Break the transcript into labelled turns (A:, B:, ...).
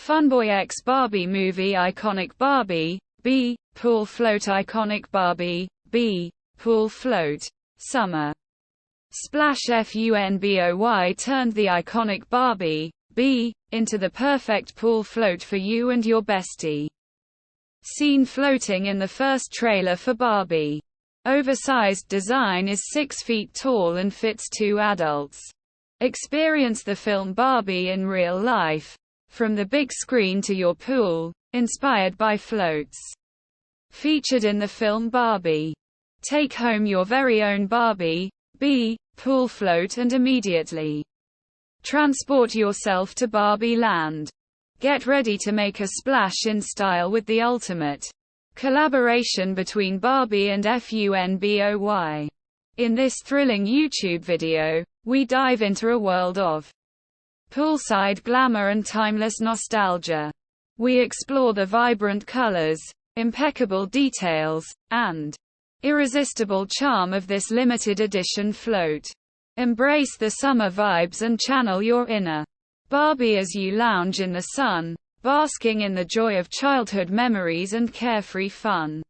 A: FUNBOY x Barbie movie IconicBarbie'B'PoolFloat IconicBarbie'B'PoolFloat Summer Splash FUNBOY turned the iconic Barbie B into the perfect pool float for you and your bestie. Seen floating in the first trailer for Barbie. Oversized design is 6 feet tall and fits 2 adults. Experience the film Barbie in real life. From the big screen to your pool, inspired by floats. Featured in the film Barbie. Take home your very own Barbie B pool float and immediately transport yourself to Barbie Land. Get ready to make a splash in style with the ultimate collaboration between Barbie and FUNBOY. In this thrilling YouTube video, we dive into a world of poolside glamour and timeless nostalgia. We explore the vibrant colors, impeccable details, and irresistible charm of this limited edition float. Embrace the summer vibes and channel your inner Barbie as you lounge in the sun, basking in the joy of childhood memories and carefree fun.